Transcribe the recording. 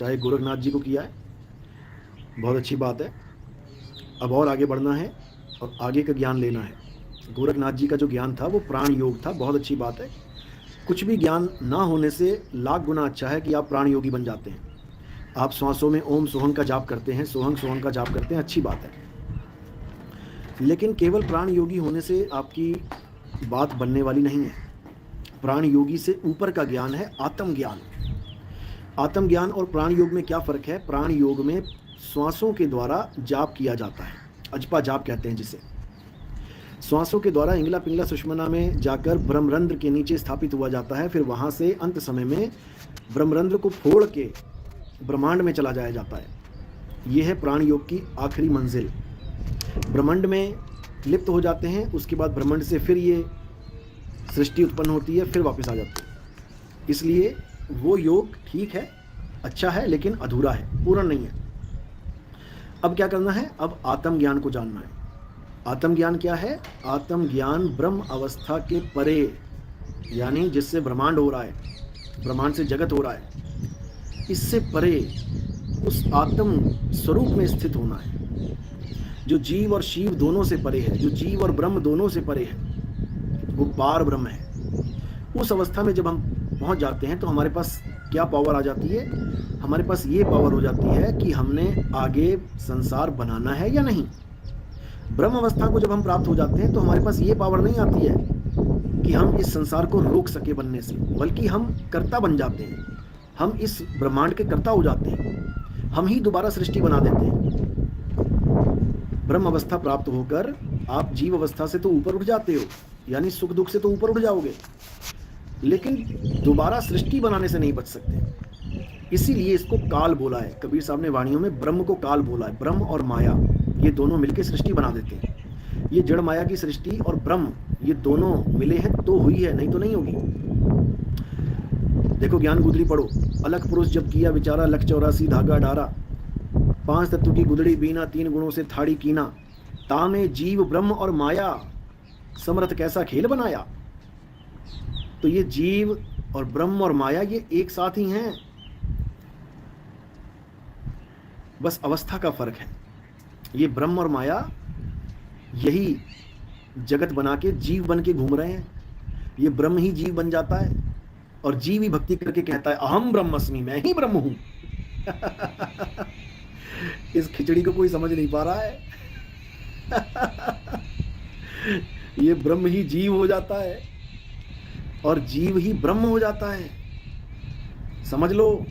चाहे गोरखनाथ जी को किया है, बहुत अच्छी बात है। अब और आगे बढ़ना है और आगे का ज्ञान लेना है। गोरखनाथ जी का जो ज्ञान था वो प्राण योग था, बहुत अच्छी बात है। कुछ भी ज्ञान ना होने से लाख गुना अच्छा है कि आप प्राण योगी बन जाते हैं। आप श्वासों में ओम सोहंग का जाप करते हैं, सोहंग सोहंग का जाप करते हैं, अच्छी बात है। लेकिन केवल प्राण योगी होने से आपकी बात बनने वाली नहीं है। प्राण योगी से ऊपर का ज्ञान है आत्मज्ञान। आत्मज्ञान और प्राण योग में क्या फ़र्क है? प्राण योग में श्वासों के द्वारा जाप किया जाता है, अजपा जाप कहते हैं जिसे। श्वासों के द्वारा इंगला पिंगला सुषुम्ना में जाकर ब्रह्मरंध्र के नीचे स्थापित हुआ जाता है। फिर वहाँ से अंत समय में ब्रह्मरंध्र को फोड़ के ब्रह्मांड में चला जाया जाता है। ये है प्राण योग की आखिरी मंजिल। ब्रह्मांड में लिप्त हो जाते हैं, उसके बाद ब्रह्मांड से फिर ये सृष्टि उत्पन्न होती है, फिर वापस आ जाती है। इसलिए वो योग ठीक है, अच्छा है, लेकिन अधूरा है, पूर्ण नहीं है। अब क्या करना है? अब आत्मज्ञान को जानना है। आत्मज्ञान क्या है? आत्मज्ञान ब्रह्म अवस्था के परे, यानी जिससे ब्रह्मांड हो रहा है, ब्रह्मांड से जगत हो रहा है, इससे परे उस आत्म स्वरूप में स्थित होना है, जो जीव और शिव दोनों से परे है, जो जीव और ब्रह्म दोनों से परे है, वो पार ब्रह्म है। उस अवस्था में जब हम पहुंच जाते हैं तो हमारे पास क्या पावर आ जाती है? हमारे पास ये पावर हो जाती है कि हमने आगे संसार बनाना है या नहीं। ब्रह्म अवस्था को जब हम प्राप्त हो जाते हैं तो हमारे पास ये पावर नहीं आती है कि हम इस संसार को रोक सके बनने से, बल्कि हम कर्ता बन जाते हैं। हम इस ब्रह्मांड के कर्ता हो जाते हैं, हम ही दोबारा सृष्टि बना देते हैं। ब्रह्म अवस्था प्राप्त होकर आप जीव अवस्था से तो ऊपर उठ जाते हो, यानी सुख दुख से तो ऊपर उठ जाओगे, लेकिन दोबारा सृष्टि बनाने से नहीं बच सकते। इसीलिए इसको काल बोला है। कबीर साहब ने वाणियों में ब्रह्म को काल बोला है। ब्रह्म और माया ये दोनों मिलकर सृष्टि बना देते हैं। ये जड़ माया की सृष्टि और ब्रह्म ये दोनों मिले हैं तो हुई है, नहीं तो नहीं होगी। देखो ज्ञान गुदड़ी पढ़ो। अलग पुरुष जब किया विचारा, लख 84 धागा डारा, 5 तत्व की गुदड़ी बीना, 3 गुणों से थाड़ी कीना, तामे जीव ब्रह्म और माया, समर्थ कैसा खेल बनाया। तो ये जीव और ब्रह्म और माया ये एक साथ ही हैं, बस अवस्था का फर्क है। ये ब्रह्म और माया यही जगत बना के जीव बन के घूम रहे हैं। ये ब्रह्म ही जीव बन जाता है और जीव ही भक्ति करके कहता है अहम ब्रह्मस्मि, मैं ही ब्रह्म हूं। इस खिचड़ी को कोई समझ नहीं पा रहा है। ये ब्रह्म ही जीव हो जाता है और जीव ही ब्रह्म हो जाता है, समझ लो।